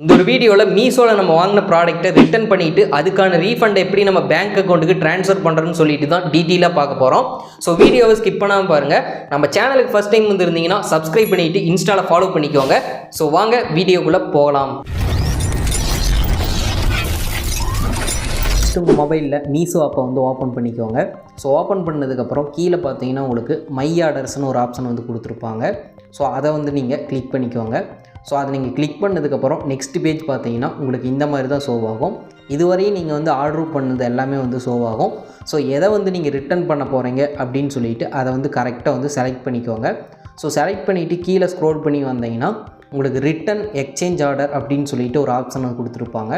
இந்த ஒரு வீடியோவில் மீஷோவில் நம்ம வாங்கின ப்ராடக்ட்டை ரிட்டர்ன் பண்ணிவிட்டு அதுக்கான ரீஃபண்ட் எப்படி நம்ம பேங்க் அக்கௌண்ட்டுக்கு ட்ரான்ஸ்ஃபர் பண்ணுறதுன்னு சொல்லிட்டு தான் டீட்டெயிலாக பார்க்க போகிறோம். ஸோ வீடியோவை ஸ்கிப் பண்ணாமல் பாருங்கள். நம்ம சேனலுக்கு ஃபஸ்ட் டைம் வந்துருந்தீங்கன்னா சப்ஸ்கிரைப் பண்ணிவிட்டு இன்ஸ்டாவில் ஃபாலோ பண்ணிக்கோங்க. ஸோ வாங்க வீடியோக்குள்ளே போகலாம். உங்கள் மொபைலில் மீஷோ ஆப்பை ஓப்பன் பண்ணிக்கோங்க. ஸோ ஓப்பன் பண்ணதுக்கப்புறம் கீழே பார்த்தீங்கன்னா உங்களுக்கு மை ஆர்டர்ஸ்னு ஒரு ஆப்ஷன் கொடுத்துருப்பாங்க. ஸோ அதை நீங்கள் கிளிக் பண்ணிக்கோங்க. ஸோ அதை நீங்கள் கிளிக் பண்ணதுக்கப்புறம் நெக்ஸ்ட் பேஜ் பார்த்தீங்கன்னா உங்களுக்கு இந்த மாதிரி தான் ஷோ ஆகும். இதுவரையும் நீங்கள் ஆர்டர் பண்ணது எல்லாமே ஷோ ஆகும். ஸோ எதை நீங்கள் ரிட்டர்ன் பண்ண போகிறீங்க அப்படின்னு சொல்லிவிட்டு அதை கரெக்டாக செலக்ட் பண்ணிக்கோங்க. ஸோ செலக்ட் பண்ணிவிட்டு கீழே ஸ்க்ரோல் பண்ணி வந்தீங்கன்னா உங்களுக்கு ரிட்டன் எக்ஸ்சேஞ்ச் ஆர்டர் அப்படின்னு சொல்லிட்டு ஒரு ஆப்ஷனை கொடுத்துருப்பாங்க.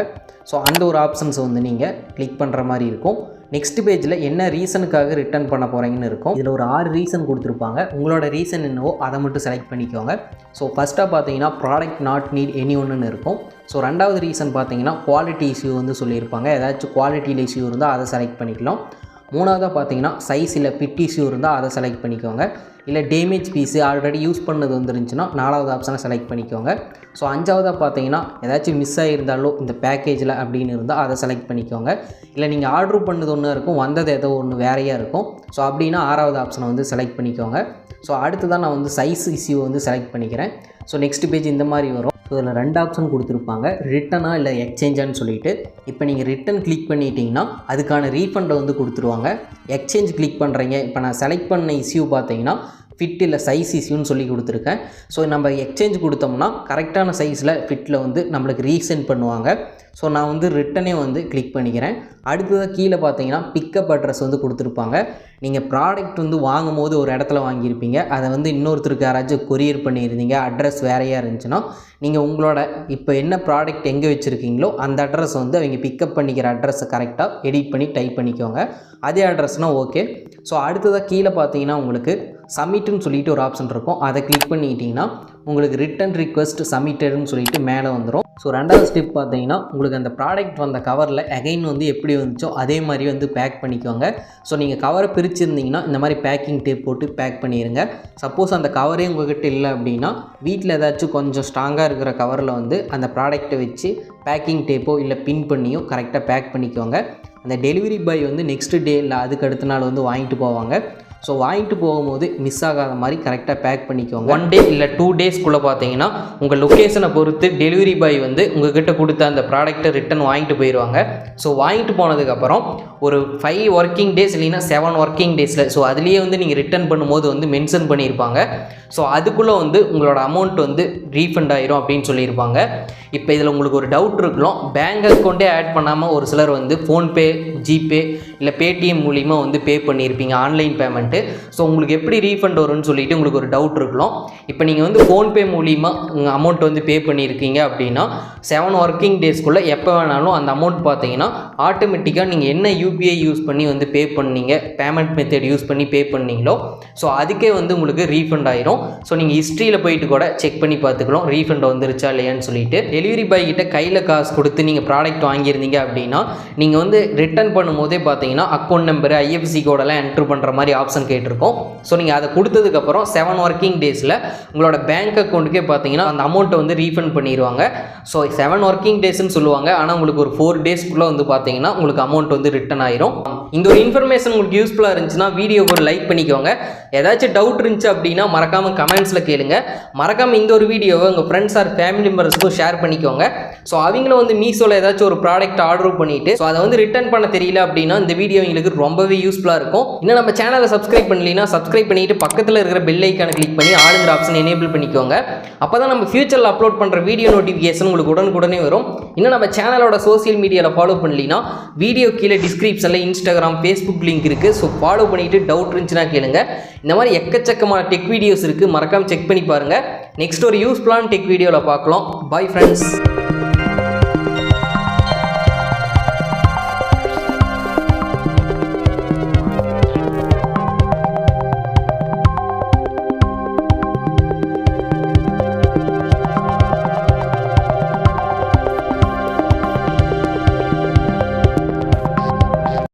ஸோ அந்த ஒரு ஆப்ஷன்ஸை நீங்கள் கிளிக் பண்ணுற மாதிரி இருக்கும். நெக்ஸ்ட் பேஜில் என்ன ரீசனுக்காக ரிட்டர்ன் பண்ண போகிறீங்கன்னு இருக்கும். இதில் ஒரு 6 ரீசன் கொடுத்துருப்பாங்க. உங்களோட ரீசன் என்னவோ அதை மட்டும் செலக்ட் பண்ணிக்கோங்க. ஸோ ஃபஸ்ட்டாக பார்த்தீங்கன்னா ப்ராடக்ட் நாட் நீட் எனி ஒன்றுன்னு இருக்கும். ஸோ ரெண்டாவது ரீசன் பார்த்தீங்கன்னா குவாலிட்டி இஷ்யூ சொல்லியிருப்பாங்க. ஏதாச்சும் குவாலிட்டியில் இஷ்யூ இருந்தால் அதை செலக்ட் பண்ணிக்கலாம். மூணாவதாக பார்த்தீங்கன்னா சைஸ் இல்லை ஃபிட் இஷ்யூ இருந்தால் அதை செலக்ட் பண்ணிக்கோங்க. இல்லை டேமேஜ் பீஸு ஆல்ரெடி யூஸ் பண்ணது இருந்துச்சுன்னா 4வது ஆப்ஷனை செலக்ட் பண்ணிக்கோங்க. ஸோ 5வதாக பார்த்தீங்கன்னா ஏதாச்சும் மிஸ் ஆகியிருந்தாலும் இந்த பேக்கேஜில் அப்படின்னு இருந்தால் அதை செலக்ட் பண்ணிக்கோங்க. இல்லை நீங்கள் ஆர்டர் பண்ணது ஒன்று இருக்கும், வந்தது ஏதோ ஒன்று வேறையாக இருக்கும். ஸோ அப்படின்னா 6வது ஆப்ஷனை செலக்ட் பண்ணிக்கோங்க. ஸோ அடுத்து தான் நான் சைஸ் இஷ்யூ செலக்ட் பண்ணிக்கிறேன். ஸோ நெக்ஸ்ட் பேஜ் இந்த மாதிரி வரும். ஸோ இதில் 2 ஆப்ஷன் கொடுத்துருப்பாங்க, ரிட்டனா இல்லை எக்ஸ்சேஞ்சான்னு சொல்லிட்டு. இப்போ நீங்கள் ரிட்டன் கிளிக் பண்ணிட்டீங்கன்னா அதுக்கான ரீஃபண்டை கொடுத்துருவாங்க. எக்ஸ்சேஞ்ச் கிளிக் பண்ணுறீங்க. இப்போ நான் செலக்ட் பண்ண இஷ்யூ பார்த்தீங்கன்னா ஃபிட் இல்லை சைஸ் இஷ்யூன்னு சொல்லி கொடுத்துருக்கேன். ஸோ நம்ம எக்ஸ்சேஞ்ச் கொடுத்தோம்னா கரெக்டான சைஸில் ஃபிட்டில் நம்மளுக்கு ரீசெண்ட் பண்ணுவாங்க. ஸோ நான் ரிட்டனே கிளிக் பண்ணிக்கிறேன். அடுத்ததாக கீழே பார்த்தீங்கன்னா பிக்கப் அட்ரஸ் கொடுத்துருப்பாங்க. நீங்கள் ப்ராடக்ட் வாங்கும் போது ஒரு இடத்துல வாங்கியிருப்பீங்க, அதை இன்னொருத்தருக்கு யாராச்சும் கொரியர் பண்ணியிருந்தீங்க, அட்ரஸ் வேறையாக இருந்துச்சுன்னா நீங்கள் உங்களோட இப்போ என்ன ப்ராடக்ட் எங்கே வச்சுருக்கீங்களோ அந்த அட்ரஸ் அவங்க பிக்கப் பண்ணிக்கிற அட்ரஸை கரெக்டாக எடிட் பண்ணி டைப் பண்ணிக்கோங்க. அதே அட்ரஸ்னால் ஓகே. ஸோ அடுத்ததாக கீழே பார்த்தீங்கன்னா உங்களுக்கு சப்மிட்டுன்னு சொல்லிட்டு ஒரு ஆப்ஷன் இருக்கும். அதை கிளிக் பண்ணிக்கிட்டிங்கன்னா உங்களுக்கு ரிட்டன் ரிக்வெஸ்ட் சப்மிட்டட்னு சொல்லிட்டு மேலே வந்துடும். ஸோ ரெண்டாவது ஸ்டெப் பார்த்தீங்கன்னா உங்களுக்கு அந்த ப்ராடக்ட் வந்த கவரில் அகைன் எப்படி வந்துச்சோ அதே மாதிரி பேக் பண்ணிக்கோங்க. ஸோ நீங்கள் கவரை பிரிச்சுருந்தீங்கன்னா இந்த மாதிரி பேக்கிங் டேப் போட்டு பேக் பண்ணிடுங்க. சப்போஸ் அந்த கவரே உங்கள்கிட்ட இல்லை அப்படின்னா வீட்டில் ஏதாச்சும் கொஞ்சம் ஸ்ட்ராங்காக இருக்கிற கவரில் அந்த ப்ராடக்ட்டை வச்சு பேக்கிங் டேப்போ இல்லை பின் பண்ணியோ கரெக்டாக பேக் பண்ணிக்கோங்க. அந்த டெலிவரி பாய் நெக்ஸ்ட் டே இல்லை அதுக்கு அடுத்த நாள் வாங்கிட்டு போவாங்க. ஸோ வாங்கிட்டு போகும்போது மிஸ் ஆகாத மாதிரி கரெக்டாக பேக் பண்ணிக்கோங்க. 1 டே இல்லை 2 டேஸ்க்குள்ளே பார்த்தீங்கன்னா உங்கள் லொக்கேஷனை பொறுத்து டெலிவரி பாய் உங்கள்கிட்ட கொடுத்த அந்த ப்ராடக்ட்டை ரிட்டன் வாங்கிட்டு போயிடுவாங்க. ஸோ வாங்கிட்டு போனதுக்கப்புறம் ஒரு 5 ஒர்க்கிங் டேஸ் இல்லைன்னா 7 ஒர்க்கிங் டேஸில் ஸோ அதுலேயே நீங்கள் ரிட்டன் பண்ணும்போது மென்ஷன் பண்ணியிருப்பாங்க. ஸோ அதுக்குள்ளே உங்களோட அமௌண்ட் ரீஃபண்ட் ஆயிரும் அப்படின்னு சொல்லியிருப்பாங்க. இப்போ இதில் உங்களுக்கு ஒரு டவுட் இருக்கலாம், பேங்க் அக்கௌண்ட்டே ஆட் பண்ணாமல் ஒரு சிலர் ஃபோன்பே, ஜிபே இல்லை பேடிஎம் மூலிமா பே பண்ணியிருப்பீங்க, ஆன்லைன் பேமெண்ட்டு. ஸோ உங்களுக்கு எப்படி ரீஃபண்ட் வரும்னு சொல்லிட்டு உங்களுக்கு ஒரு டவுட் இருக்கலாம். இப்போ நீங்கள் ஃபோன்பே மூலிமா உங்கள் அமௌண்ட் பே பண்ணியிருக்கீங்க அப்படின்னா 7 ஒர்க்கிங் டேஸ்க்குள்ளே எப்போ வேணாலும் அந்த அமௌண்ட் பார்த்தீங்கன்னா ஆட்டோமேட்டிக்காக நீங்கள் என்ன யூபிஐ யூஸ் பண்ணி பே பண்ணீங்க, பேமெண்ட் மெத்தட் யூஸ் பண்ணி பே பண்ணீங்களோ ஸோ அதுக்கே உங்களுக்கு ரீஃபண்ட் ஆயிரும். ஸோ நீங்கள் ஹிஸ்ட்ரியில் போயிட்டு கூட செக் பண்ணி பார்த்துக்கலாம் ரீஃபண்ட் வந்துருச்சா இல்லையான்னு சொல்லிட்டு. டெலிவரி பாய் கிட்ட கையில் காசு கொடுத்து நீங்கள் ப்ராடக்ட் வாங்கியிருந்தீங்க அப்படின்னா நீங்கள் ரிட்டர்ன் பண்ணும்போதே பார்த்தீங்கன்னா அக்கௌண்ட் நம்பர், ஐஎஃப்சி கோடெல்லாம் என்ட்ரு பண்ணுற மாதிரி ஆப்ஷன் கேட்டிருக்கோம். ஸோ நீங்கள் அதை கொடுத்ததுக்கப்புறம் 7 ஒர்க்கிங் டேஸில் உங்களோட பேங்க் அக்கௌண்ட்டுக்கே பார்த்தீங்கன்னா அந்த அமௌண்ட்டை ரீஃபண்ட் பண்ணிடுவாங்க. ஸோ 7 ஒர்க்கிங் டேஸ்ன்னு சொல்லுவாங்க, ஆனால் உங்களுக்கு ஒரு 4 டேஸ்க்குள்ளே பார்த்தீங்கன்னா உங்களுக்கு அமௌண்ட் ரிட்டர்ன் ஆயிரும். இந்த ஒரு இன்ஃபர்மேஷன் உங்களுக்கு யூஸ்ஃபுல்லாக இருந்துச்சுன்னா வீடியோக்கு ஒரு லைக் பண்ணிக்கோங்க. ஏதாச்சும் டவுட் இருந்துச்சு அப்படின்னா மறக்காமல் கமெண்ட்ஸில் கேளுங்க. மறக்காமல் இந்த ஒரு வீடியோவை உங்கள் ஃப்ரெண்ட்ஸ் ஆர் ஃபேமிலி மெம்பர்ஸ்க்கும் ஷேர் பண்ணிக்கோங்க. ஸோ அவங்களும் மீஷோவில் ஏதாச்சும் ஒரு ப்ராடக்ட் ஆர்டர் பண்ணிவிட்டு ஸோ அதை ரிட்டர்ன் பண்ண தெரியல அப்படின்னா இந்த வீடியோ எங்களுக்கு ரொம்பவே யூஸ்ஃபுல்லாக இருக்கும். இன்னும் நம்ம சேனலை சப்ஸ்கிரைப் பண்ணலைன்னா சப்ஸ்கிரைப் பண்ணிவிட்டு பக்கத்தில் இருக்கிற பெல் ஐக்கானை கிளிக் பண்ணி ஆளுங்கிற ஆப்ஷன் எனேபிள் பண்ணிக்கோங்க. அப்போ தான் நம்ம ஃபியூச்சரில் அப்லோட் பண்ணுற வீடியோ நோட்டிஃபிகேஷன் உங்களுக்கு உடனுக்குடனே வரும். இன்னும் நம்ம சேனலோட சோசியல் மீடியாவில் ஃபாலோ பண்ணலைன்னா வீடியோ கீழே டிஸ்கிரிப்ஷனில் இன்ஸ்டாகிராம், ஃபேஸ்புக் லிங்க் இருக்குது. ஸோ ஃபாலோ பண்ணிவிட்டு டவுட் இருந்துச்சுன்னா கேளுங்க. இந்த மாதிரி எக்கச்சக்கமான டெக் வீடியோஸ் இருக்குது, மறக்காமல் செக் பண்ணி பாருங்கள். நெக்ஸ்ட் ஒரு யூஸ்ஃபுல்லான டெக் வீடியோவில் பார்க்கலாம். Bye friends.